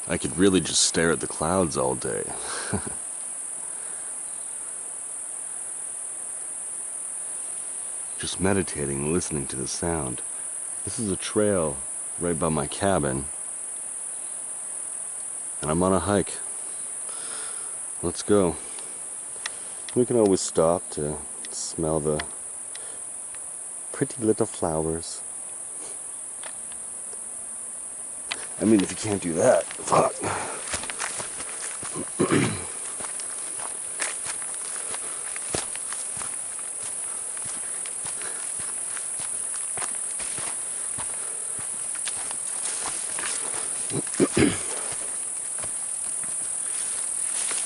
I could really just stare at the clouds all day. Just meditating and listening to the sound. This is a trail right by my cabin, and I'm on a hike. Let's go. We can always stop to smell the pretty little flowers. I mean, if you can't do that, fuck.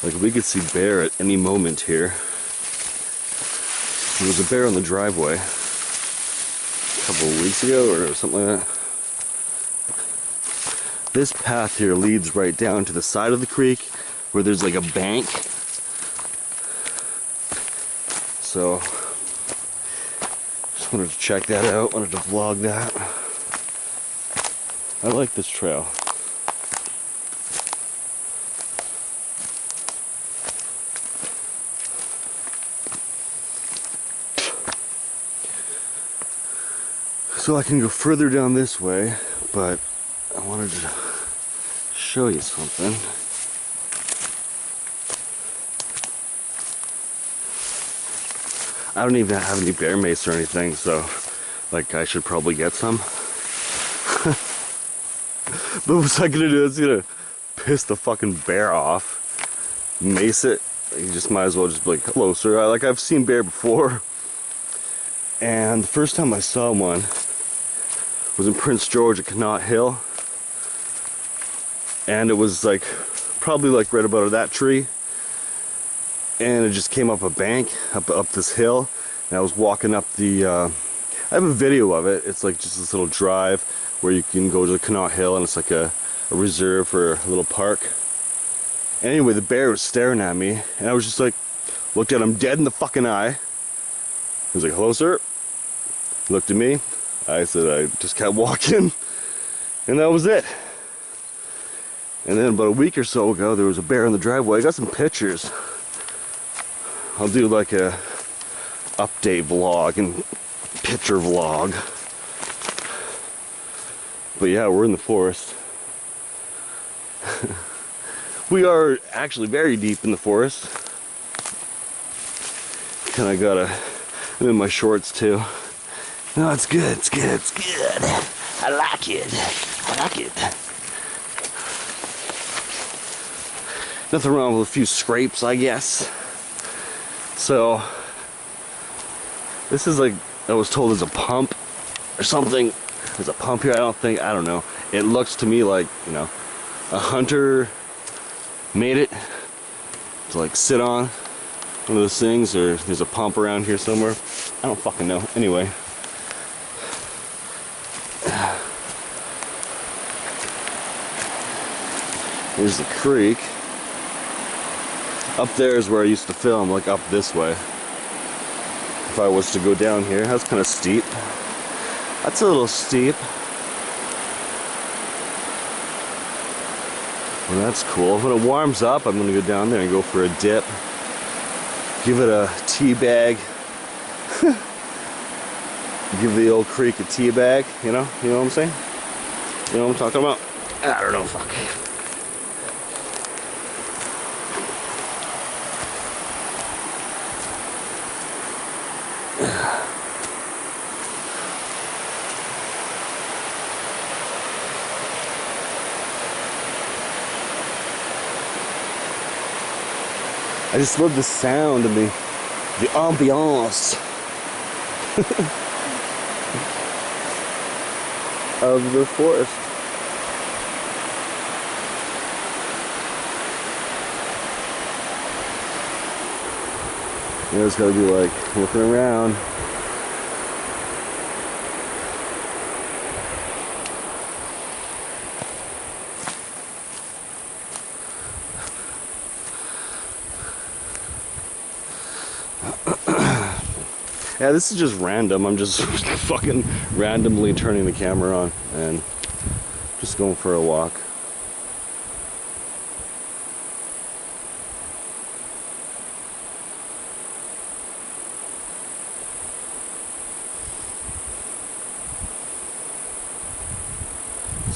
Like, we could see bear at any moment here. There was a bear on the driveway a couple of weeks ago or something like that. This path here leads right down to the side of the creek where there's like a bank. So, just wanted to check that out, wanted to vlog that. I like this trail. So I can go further down this way, but I wanted to show you something. I don't even have any bear mace or anything, so like I should probably get some. But what's I gonna do? It's gonna piss the fucking bear off. Mace it. You just might as well just be like closer. Like, I've seen bear before, and the first time I saw one was in Prince George at Connaught Hill, and it was like probably like right about that tree, and it just came up a bank up this hill, and I was walking up the I have a video of it. It's like just this little drive where you can go to the Connaught Hill, and it's like a reserve for a little park. Anyway, the bear was staring at me, and I was just like, looked at him dead in the fucking eye. He was like, "Hello, sir." Looked at me. I said, I just kept walking, and that was it. And then about a week or so ago, there was a bear in the driveway. I got some pictures. I'll do like a update vlog and picture vlog. But yeah, we're in the forest. We are actually very deep in the forest. And I'm in my shorts too. No, it's good, it's good, it's good. I like it. I like it. Nothing wrong with a few scrapes, I guess. So, this is like, I was told there's a pump or something. There's a pump here, I don't know. It looks to me like, you know, a hunter made it to like sit on one of those things, or there's a pump around here somewhere. I don't fucking know. Anyway. Here's the creek. Up there is where I used to film, like up this way. If I was to go down here, that's kind of steep. That's a little steep. Well, that's cool. When it warms up, I'm gonna go down there and go for a dip. Give it a tea bag. Give the old creek a tea bag, you know what I'm saying? You know what I'm talking about? I don't know, fuck. I just love the sound and the ambiance of the forest. You just gotta be like looking around. Yeah, this is just random. I'm just fucking randomly turning the camera on and just going for a walk.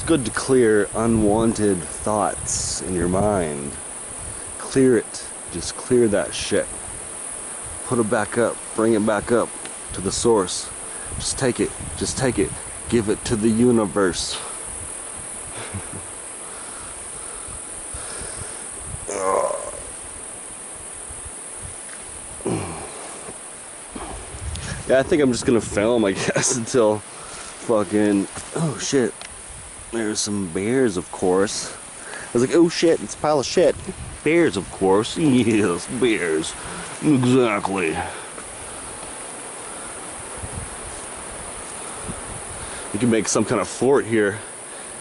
good to clear unwanted thoughts in your mind. Clear it. Just clear that shit. Put it back up. Bring it back up to the source. Just take it. Just take it. Give it to the universe. Yeah, I think I'm just gonna film, I guess, until fucking... Oh shit. There's some bears, of course. I was like, oh shit, it's a pile of shit. Bears, of course. Yes, bears. Exactly. You can make some kind of fort here.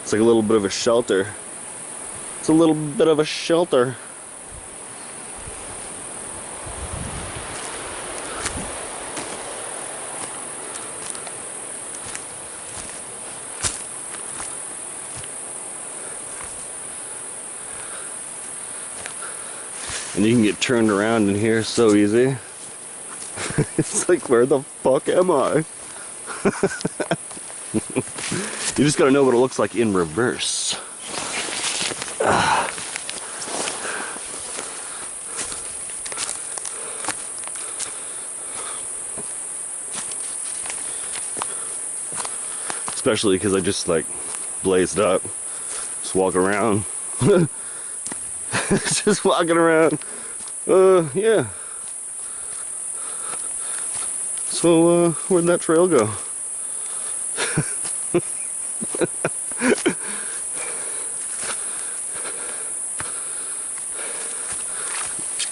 It's like a little bit of a shelter. It's a little bit of a shelter. And you can get turned around in here so easy. It's like, where the fuck am I? You just gotta know what it looks like in reverse. Especially because I just like blazed up. Just walk around. Just walking around. Yeah. So, where'd that trail go?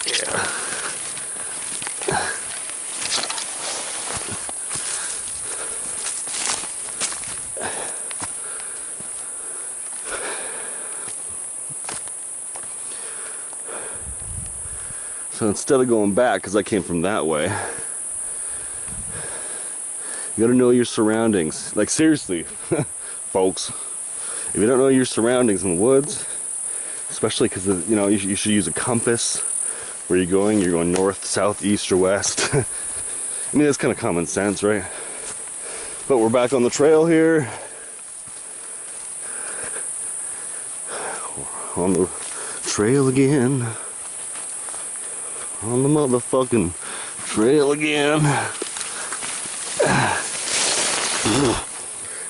Yeah. So instead of going back, because I came from that way, you gotta know your surroundings. Like, seriously, folks, if you don't know your surroundings in the woods, especially because, you know, you should use a compass. Where you're going north, south, east, or west. I mean, that's kind of common sense, right? But we're back on the trail here. We're on the trail again. On the motherfucking trail again.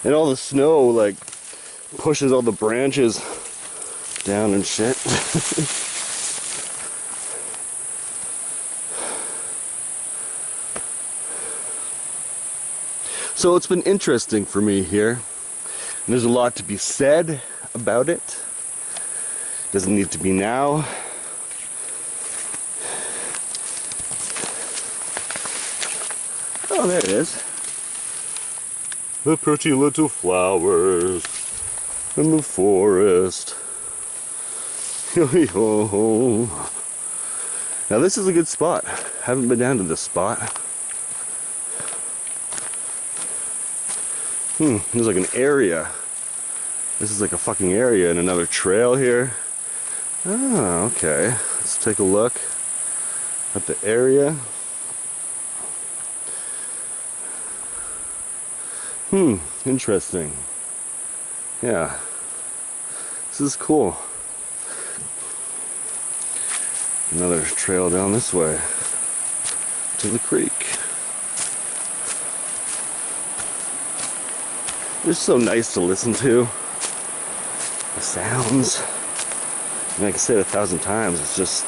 And all the snow, like, pushes all the branches down and shit. So it's been interesting for me here. And there's a lot to be said about it. Doesn't need to be now. Oh, there it is. The pretty little flowers in the forest. Yo-yo. Now this is a good spot. Haven't been down to this spot. There's like an area. This is like a fucking area and another trail here. Oh, okay. Let's take a look at the area. Interesting. Yeah. This is cool. Another trail down this way to the creek. They're so nice to listen to. The sounds. And like I said 1,000 times, it's just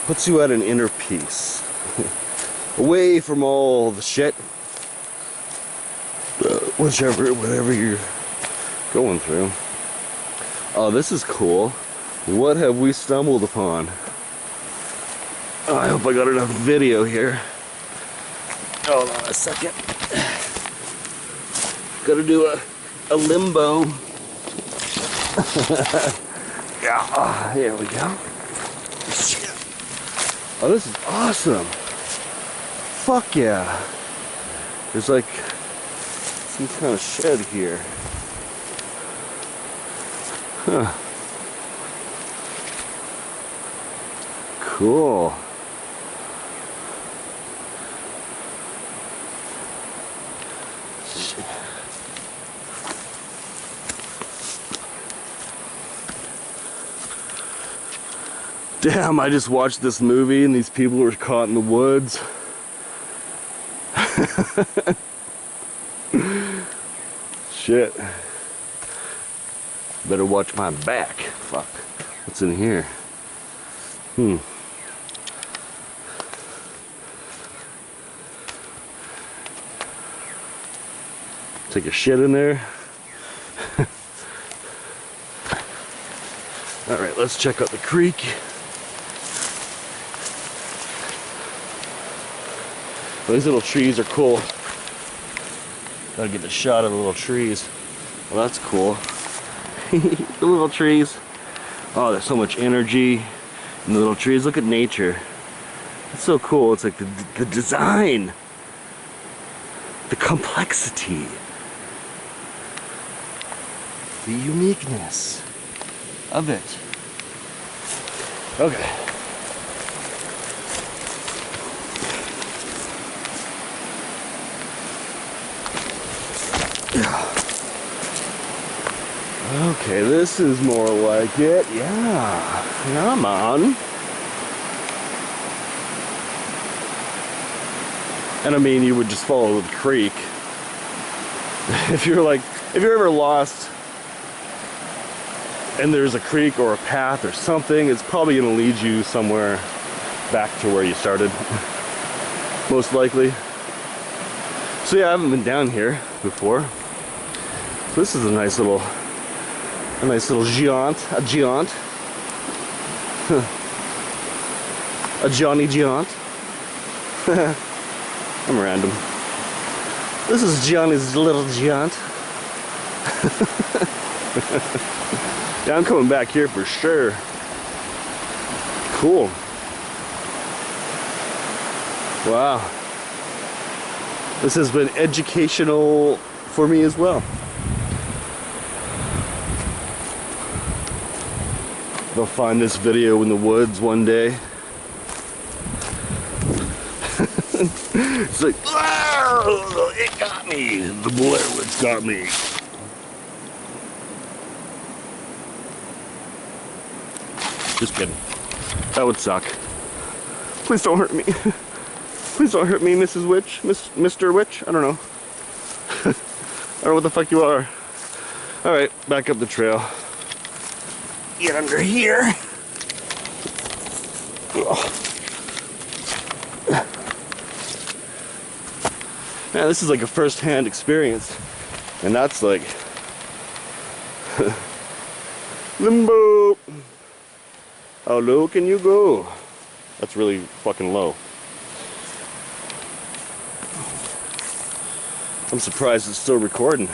puts you at an inner peace. Away from all the shit. Whatever you're going through. Oh, this is cool. What have we stumbled upon? Oh, I hope I got enough video here. Hold on a second. Gotta do a limbo. Yeah, here we go. Oh, this is awesome. Fuck yeah. There's like some kind of shed here. Huh. Cool. Damn, I just watched this movie and these people were caught in the woods. Shit. Better watch my back. Fuck. What's in here? Take a shit in there. Alright, let's check out the creek. These little trees are cool. Gotta get the shot of the little trees. Well, that's cool. The little trees. Oh, there's so much energy in the little trees. Look at nature. It's so cool. It's like the design. The complexity. The uniqueness of it. Okay. Okay, this is more like it. Yeah, man. And I mean, you would just follow the creek. If you're ever lost and there's a creek or a path or something, it's probably going to lead you somewhere back to where you started. Most likely. So yeah, I haven't been down here before. So this is a nice little jaunt, a Johnny jaunt. I'm random. This is Johnny's little jaunt. Yeah, I'm coming back here for sure. Cool. Wow. This has been educational for me as well. I'll find this video in the woods one day. It's like, it got me. The Blair Witch got me. Just kidding. That would suck. Please don't hurt me. Please don't hurt me, Mrs. Witch. Mr. Witch? I don't know. I don't know what the fuck you are. Alright, back up the trail. Get under here. Man, this is like a first-hand experience. And that's like... Limbo! How low can you go? That's really fucking low. I'm surprised it's still recording.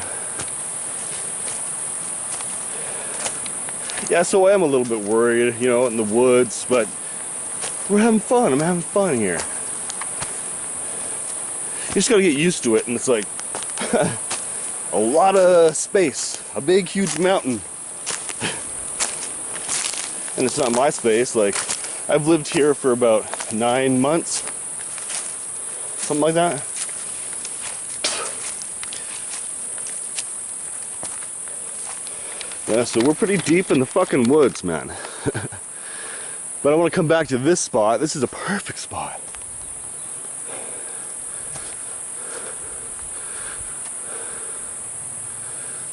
Yeah, so I am a little bit worried, you know, in the woods, but we're having fun. I'm having fun here. You just gotta get used to it, and it's like a lot of space, a big, huge mountain. And it's not my space. Like, I've lived here for about 9 months, something like that. Yeah, so we're pretty deep in the fucking woods, man. But I want to come back to this spot. This is a perfect spot.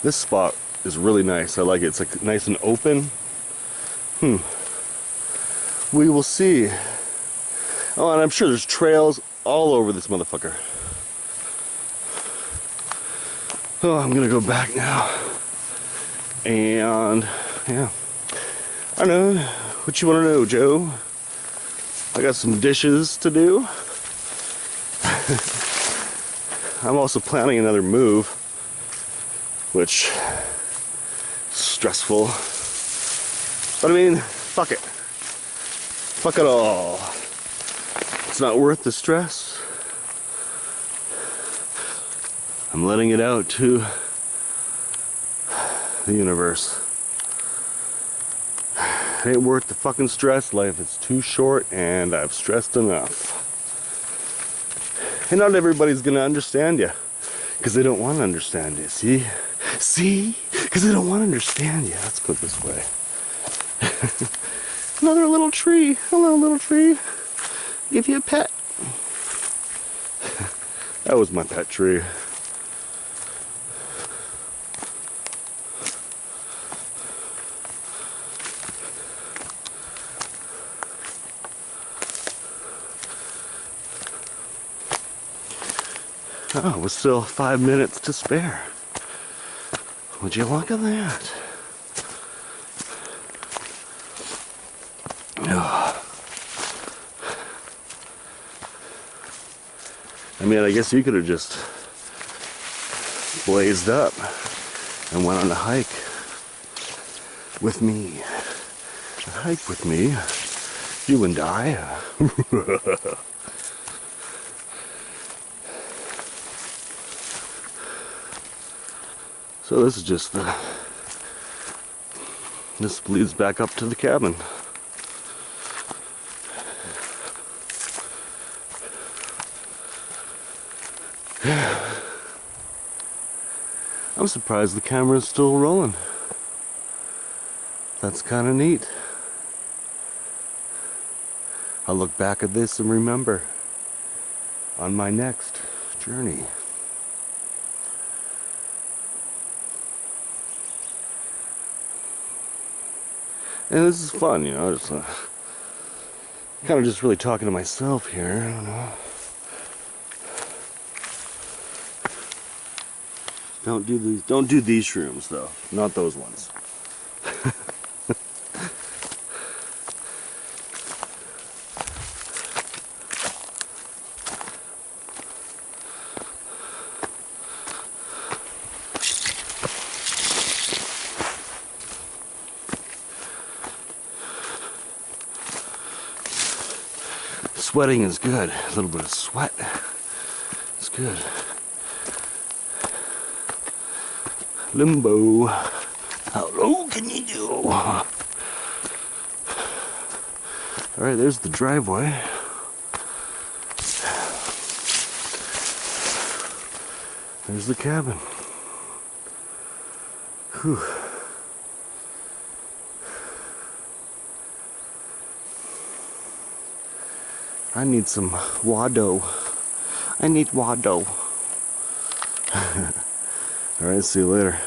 This spot is really nice. I like it. It's like nice and open. We will see. Oh, and I'm sure there's trails all over this motherfucker. Oh, I'm gonna go back now. And yeah, I don't know what you want to know, Joe. I got some dishes to do. I'm also planning another move, which is stressful. But I mean, fuck it. Fuck it all. It's not worth the stress. I'm letting it out to the universe. It ain't worth the fucking stress. Life is too short and I've stressed enough. And not everybody's gonna understand you, because they don't want to understand you. See? Because they don't want to understand you. Let's put it this way. Another little tree. Hello, little tree. Give you a pet. That was my pet tree. Oh, with still 5 minutes to spare. Would you look at that? I mean, I guess you could have just blazed up and went on a hike with me. A hike with me, you and I. So this is just this leads back up to the cabin. I'm surprised the camera's still rolling. That's kind of neat. I'll look back at this and remember on my next journey. And this is fun, you know, just kind of just really talking to myself here, I don't know. Don't do these shrooms though, not those ones. Sweating is good. A little bit of sweat is good. Limbo. How low can you go? Alright, there's the driveway. There's the cabin. Whew. I need some Wado. I need Wado. Alright, see you later.